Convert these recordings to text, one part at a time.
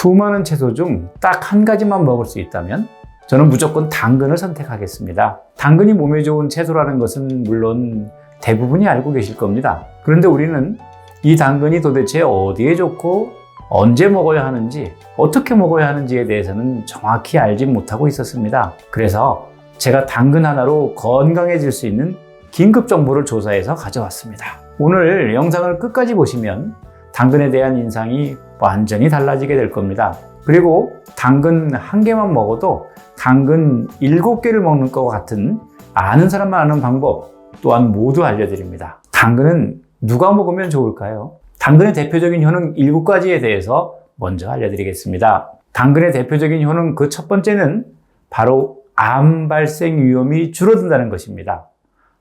수많은 채소 중 딱 한 가지만 먹을 수 있다면 저는 무조건 당근을 선택하겠습니다. 당근이 몸에 좋은 채소라는 것은 물론 대부분이 알고 계실 겁니다. 그런데 우리는 이 당근이 도대체 어디에 좋고 언제 먹어야 하는지, 어떻게 먹어야 하는지에 대해서는 정확히 알지 못하고 있었습니다. 그래서 제가 당근 하나로 건강해질 수 있는 긴급 정보를 조사해서 가져왔습니다. 오늘 영상을 끝까지 보시면 당근에 대한 인상이 완전히 달라지게 될 겁니다. 그리고 당근 한 개만 먹어도 당근 7개를 먹는 것 같은 아는 사람만 아는 방법 또한 모두 알려드립니다. 당근은 누가 먹으면 좋을까요? 당근의 대표적인 효능 7가지에 대해서 먼저 알려드리겠습니다. 당근의 대표적인 효능 그 첫 번째는 바로 암 발생 위험이 줄어든다는 것입니다.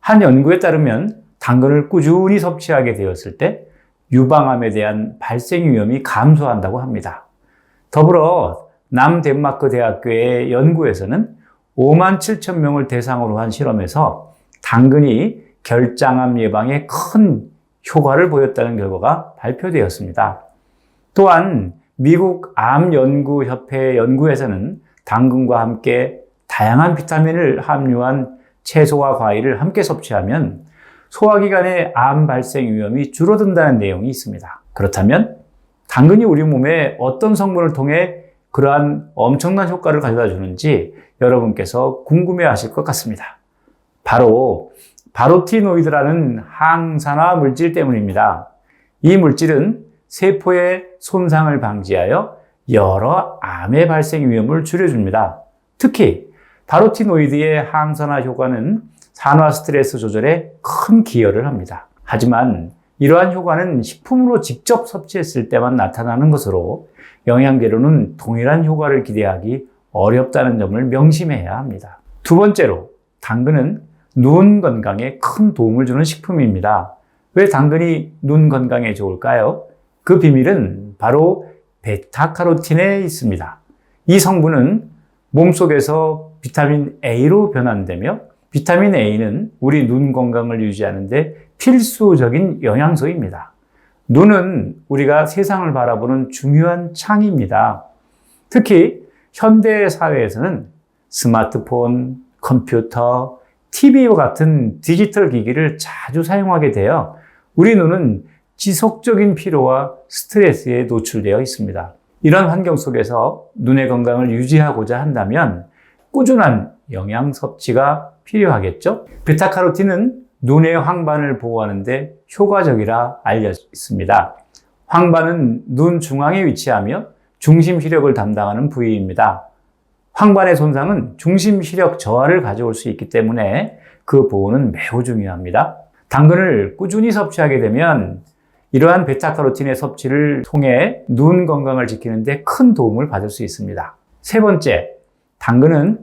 한 연구에 따르면 당근을 꾸준히 섭취하게 되었을 때 유방암에 대한 발생 위험이 감소한다고 합니다. 더불어 남덴마크 대학교의 연구에서는 5만 7천 명을 대상으로 한 실험에서 당근이 결장암 예방에 큰 효과를 보였다는 결과가 발표되었습니다. 또한 미국 암연구협회 연구에서는 당근과 함께 다양한 비타민을 함유한 채소와 과일을 함께 섭취하면 소화기관의 암 발생 위험이 줄어든다는 내용이 있습니다. 그렇다면 당근이 우리 몸에 어떤 성분을 통해 그러한 엄청난 효과를 가져다 주는지 여러분께서 궁금해하실 것 같습니다. 바로 바로티노이드라는 항산화 물질 때문입니다. 이 물질은 세포의 손상을 방지하여 여러 암의 발생 위험을 줄여줍니다. 특히 바로티노이드의 항산화 효과는 산화 스트레스 조절에 큰 기여를 합니다. 하지만 이러한 효과는 식품으로 직접 섭취했을 때만 나타나는 것으로 영양제로는 동일한 효과를 기대하기 어렵다는 점을 명심해야 합니다. 두 번째로, 당근은 눈 건강에 큰 도움을 주는 식품입니다. 왜 당근이 눈 건강에 좋을까요? 그 비밀은 바로 베타카로틴에 있습니다. 이 성분은 몸속에서 비타민 A로 변환되며 비타민 A는 우리 눈 건강을 유지하는 데 필수적인 영양소입니다. 눈은 우리가 세상을 바라보는 중요한 창입니다. 특히 현대 사회에서는 스마트폰, 컴퓨터, TV와 같은 디지털 기기를 자주 사용하게 되어 우리 눈은 지속적인 피로와 스트레스에 노출되어 있습니다. 이런 환경 속에서 눈의 건강을 유지하고자 한다면 꾸준한 영양 섭취가 필요하겠죠? 베타카로틴은 눈의 황반을 보호하는 데 효과적이라 알려져 있습니다. 황반은 눈 중앙에 위치하며 중심 시력을 담당하는 부위입니다. 황반의 손상은 중심 시력 저하를 가져올 수 있기 때문에 그 보호는 매우 중요합니다. 당근을 꾸준히 섭취하게 되면 이러한 베타카로틴의 섭취를 통해 눈 건강을 지키는 데 큰 도움을 받을 수 있습니다. 세 번째, 당근은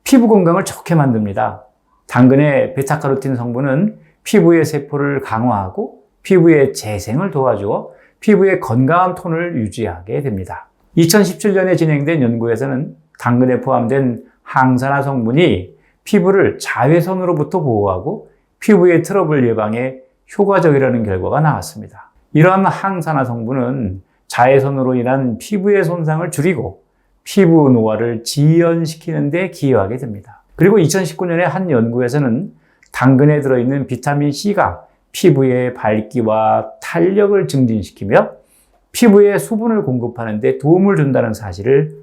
피부 건강을 좋게 만듭니다. 당근의 베타카로틴 성분은 피부의 세포를 강화하고 피부의 재생을 도와주어 피부의 건강한 톤을 유지하게 됩니다. 2017년에 진행된 연구에서는 당근에 포함된 항산화 성분이 피부를 자외선으로부터 보호하고 피부의 트러블 예방에 효과적이라는 결과가 나왔습니다. 이러한 항산화 성분은 자외선으로 인한 피부의 손상을 줄이고 피부 노화를 지연시키는 데 기여하게 됩니다. 그리고 2019년에 한 연구에서는 당근에 들어있는 비타민 C가 피부의 밝기와 탄력을 증진시키며 피부에 수분을 공급하는 데 도움을 준다는 사실을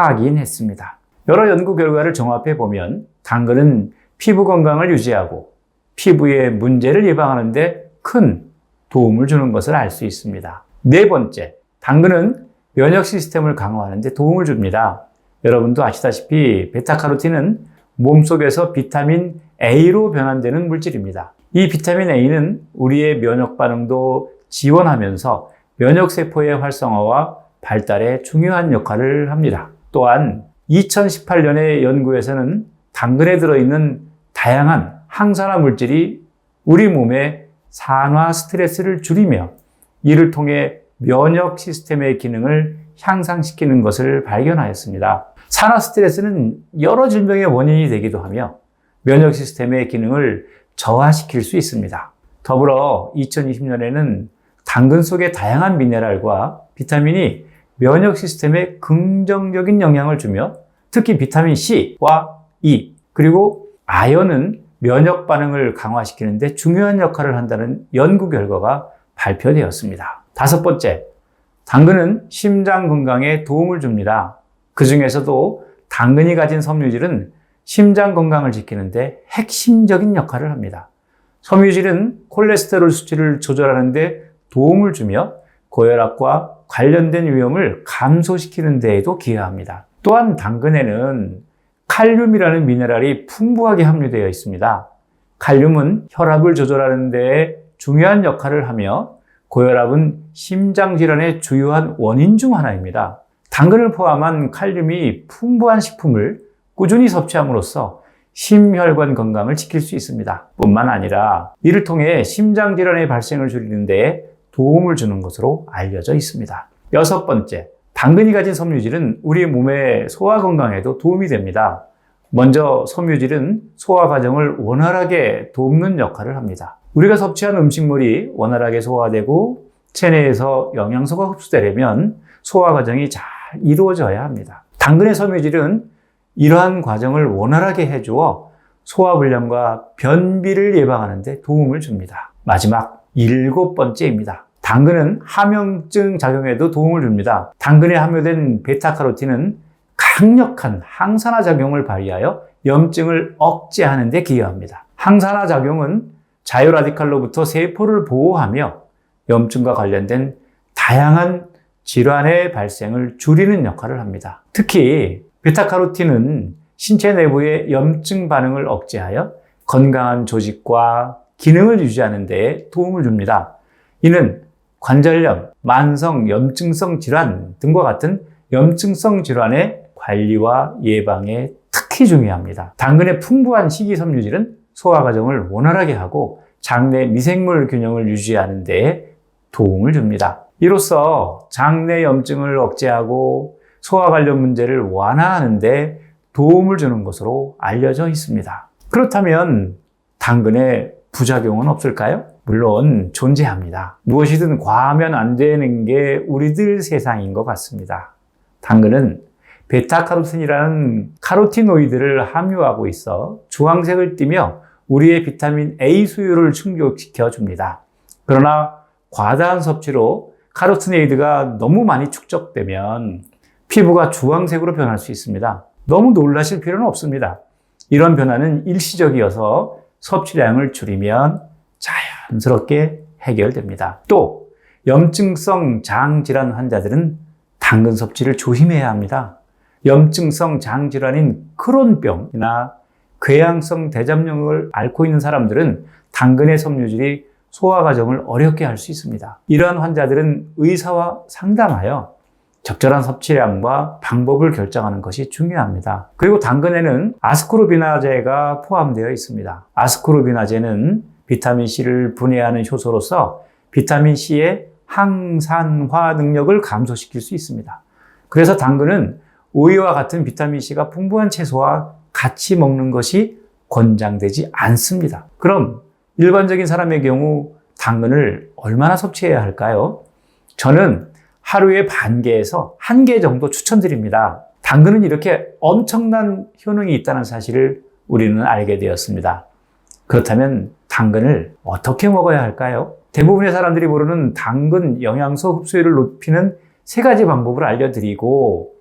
확인했습니다. 여러 연구 결과를 종합해 보면 당근은 피부 건강을 유지하고 피부의 문제를 예방하는 데 큰 도움을 주는 것을 알 수 있습니다. 네 번째, 당근은 면역 시스템을 강화하는 데 도움을 줍니다. 여러분도 아시다시피 베타카로틴은 몸속에서 비타민 A로 변환되는 물질입니다. 이 비타민 A는 우리의 면역 반응도 지원하면서 면역세포의 활성화와 발달에 중요한 역할을 합니다. 또한 2018년의 연구에서는 당근에 들어있는 다양한 항산화 물질이 우리 몸의 산화 스트레스를 줄이며 이를 통해 면역 시스템의 기능을 향상시키는 것을 발견하였습니다. 산화 스트레스는 여러 질병의 원인이 되기도 하며 면역 시스템의 기능을 저하시킬 수 있습니다. 더불어 2020년에는 당근 속의 다양한 미네랄과 비타민이 면역 시스템에 긍정적인 영향을 주며 특히 비타민 C와 E 그리고 아연은 면역 반응을 강화시키는데 중요한 역할을 한다는 연구 결과가 발표되었습니다. 다섯 번째, 당근은 심장 건강에 도움을 줍니다. 그 중에서도 당근이 가진 섬유질은 심장 건강을 지키는데 핵심적인 역할을 합니다. 섬유질은 콜레스테롤 수치를 조절하는 데 도움을 주며 고혈압과 관련된 위험을 감소시키는 데에도 기여합니다. 또한 당근에는 칼륨이라는 미네랄이 풍부하게 함유되어 있습니다. 칼륨은 혈압을 조절하는 데 중요한 역할을 하며 고혈압은 심장질환의 주요한 원인 중 하나입니다. 당근을 포함한 칼륨이 풍부한 식품을 꾸준히 섭취함으로써 심혈관 건강을 지킬 수 있습니다. 뿐만 아니라 이를 통해 심장질환의 발생을 줄이는 데 도움을 주는 것으로 알려져 있습니다. 여섯 번째, 당근이 가진 섬유질은 우리 몸의 소화 건강에도 도움이 됩니다. 먼저 섬유질은 소화 과정을 원활하게 돕는 역할을 합니다. 우리가 섭취한 음식물이 원활하게 소화되고 체내에서 영양소가 흡수되려면 소화 과정이 잘 이루어져야 합니다. 당근의 섬유질은 이러한 과정을 원활하게 해주어 소화불량과 변비를 예방하는 데 도움을 줍니다. 마지막 일곱 번째입니다. 당근은 함염증 작용에도 도움을 줍니다. 당근에 함유된 베타카로틴은 강력한 항산화 작용을 발휘하여 염증을 억제하는 데 기여합니다. 항산화 작용은 자유라디칼로부터 세포를 보호하며 염증과 관련된 다양한 질환의 발생을 줄이는 역할을 합니다. 특히 베타카로틴은 신체 내부의 염증 반응을 억제하여 건강한 조직과 기능을 유지하는 데 도움을 줍니다. 이는 관절염, 만성 염증성 질환 등과 같은 염증성 질환의 관리와 예방에 특히 중요합니다. 당근의 풍부한 식이섬유질은 소화 과정을 원활하게 하고 장내 미생물 균형을 유지하는 데 도움을 줍니다. 이로써 장내 염증을 억제하고 소화 관련 문제를 완화하는 데 도움을 주는 것으로 알려져 있습니다. 그렇다면 당근의 부작용은 없을까요? 물론 존재합니다. 무엇이든 과하면 안 되는 게 우리들 세상인 것 같습니다. 당근은 베타카로틴이라는 카로티노이드를 함유하고 있어 주황색을 띠며 우리의 비타민 A 수요를 충족시켜 줍니다. 그러나 과다한 섭취로 카로티노이드가 너무 많이 축적되면 피부가 주황색으로 변할 수 있습니다. 너무 놀라실 필요는 없습니다. 이런 변화는 일시적이어서 섭취량을 줄이면 자연스럽게 해결됩니다. 또 염증성 장질환 환자들은 당근 섭취를 조심해야 합니다. 염증성 장질환인 크론병이나 궤양성 대장염을 앓고 있는 사람들은 당근의 섬유질이 소화 과정을 어렵게 할 수 있습니다. 이러한 환자들은 의사와 상담하여 적절한 섭취량과 방법을 결정하는 것이 중요합니다. 그리고 당근에는 아스코르비나제가 포함되어 있습니다. 아스코르비나제는 비타민C를 분해하는 효소로서 비타민C의 항산화 능력을 감소시킬 수 있습니다. 그래서 당근은 오이와 같은 비타민C가 풍부한 채소와 같이 먹는 것이 권장되지 않습니다. 그럼 일반적인 사람의 경우 당근을 얼마나 섭취해야 할까요? 저는 하루에 반 개에서 1개 정도 추천드립니다. 당근은 이렇게 엄청난 효능이 있다는 사실을 우리는 알게 되었습니다. 그렇다면 당근을 어떻게 먹어야 할까요? 대부분의 사람들이 모르는 당근 영양소 흡수율을 높이는 3가지 방법을 알려드리고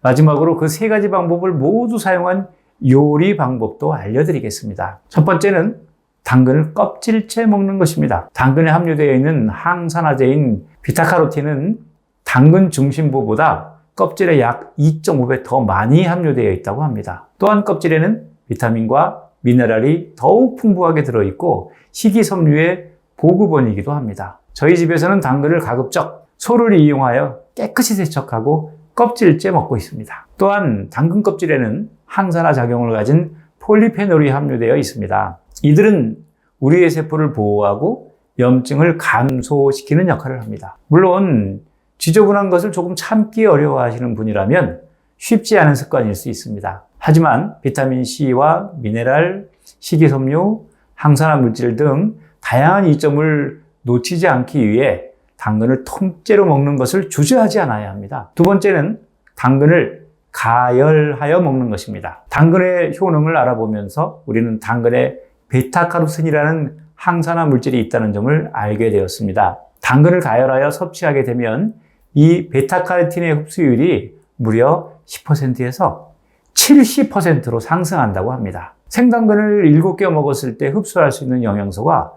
마지막으로 그 3가지 방법을 모두 사용한 요리 방법도 알려드리겠습니다. 첫 번째는 당근을 껍질째 먹는 것입니다. 당근에 함유되어 있는 항산화제인 베타카로틴은 당근 중심부보다 껍질에 약 2.5배 더 많이 함유되어 있다고 합니다. 또한 껍질에는 비타민과 미네랄이 더욱 풍부하게 들어있고 식이섬유의 보급원이기도 합니다. 저희 집에서는 당근을 가급적 소를 이용하여 깨끗이 세척하고 껍질째 먹고 있습니다. 또한 당근 껍질에는 항산화 작용을 가진 폴리페놀이 함유되어 있습니다. 이들은 우리의 세포를 보호하고 염증을 감소시키는 역할을 합니다. 물론 지저분한 것을 조금 참기 어려워하시는 분이라면 쉽지 않은 습관일 수 있습니다. 하지만 비타민C와 미네랄, 식이섬유, 항산화 물질 등 다양한 이점을 놓치지 않기 위해 당근을 통째로 먹는 것을 주저하지 않아야 합니다. 두 번째는 당근을 가열하여 먹는 것입니다. 당근의 효능을 알아보면서 우리는 당근에 베타카로틴이라는 항산화 물질이 있다는 점을 알게 되었습니다. 당근을 가열하여 섭취하게 되면 이 베타카로틴의 흡수율이 무려 10%에서 70%로 상승한다고 합니다. 생당근을 7개 먹었을 때 흡수할 수 있는 영양소가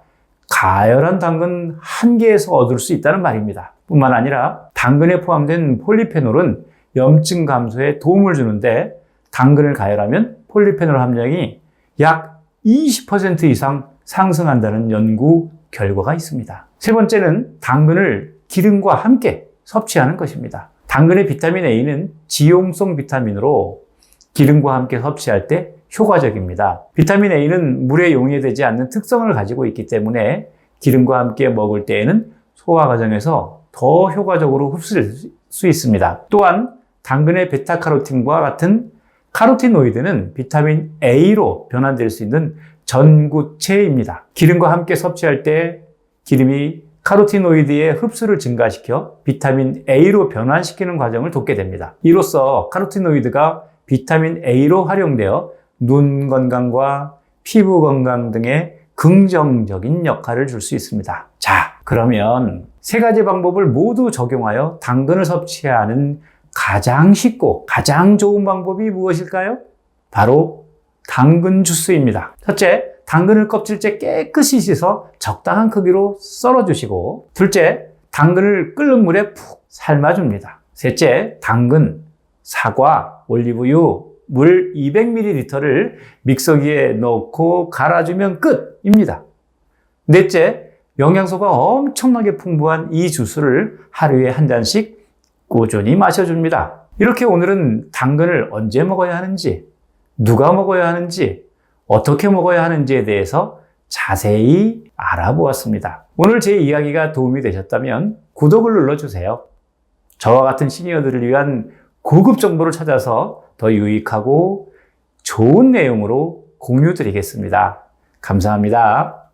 가열한 당근 1개에서 얻을 수 있다는 말입니다. 뿐만 아니라 당근에 포함된 폴리페놀은 염증 감소에 도움을 주는데 당근을 가열하면 폴리페놀 함량이 약 20% 이상 상승한다는 연구 결과가 있습니다. 세 번째는 당근을 기름과 함께 섭취하는 것입니다. 당근의 비타민 A는 지용성 비타민으로 기름과 함께 섭취할 때 효과적입니다. 비타민 A는 물에 용해되지 않는 특성을 가지고 있기 때문에 기름과 함께 먹을 때에는 소화 과정에서 더 효과적으로 흡수될 수 있습니다. 또한 당근의 베타카로틴과 같은 카로티노이드는 비타민 A로 변환될 수 있는 전구체입니다. 기름과 함께 섭취할 때 기름이 카로티노이드의 흡수를 증가시켜 비타민 A로 변환시키는 과정을 돕게 됩니다. 이로써 카로티노이드가 비타민 A로 활용되어 눈 건강과 피부 건강 등의 긍정적인 역할을 줄 수 있습니다. 자, 그러면 세 가지 방법을 모두 적용하여 당근을 섭취하는 가장 쉽고 가장 좋은 방법이 무엇일까요? 바로 당근 주스입니다. 첫째, 당근을 껍질째 깨끗이 씻어 적당한 크기로 썰어주시고, 둘째, 당근을 끓는 물에 푹 삶아줍니다. 셋째, 당근, 사과, 올리브유, 물 200ml를 믹서기에 넣고 갈아주면 끝입니다. 넷째, 영양소가 엄청나게 풍부한 이 주스를 하루에 한 잔씩 꾸준히 마셔줍니다. 이렇게 오늘은 당근을 언제 먹어야 하는지, 누가 먹어야 하는지, 어떻게 먹어야 하는지에 대해서 자세히 알아보았습니다. 오늘 제 이야기가 도움이 되셨다면 구독을 눌러주세요. 저와 같은 시니어들을 위한 고급 정보를 찾아서 더 유익하고 좋은 내용으로 공유 드리겠습니다. 감사합니다.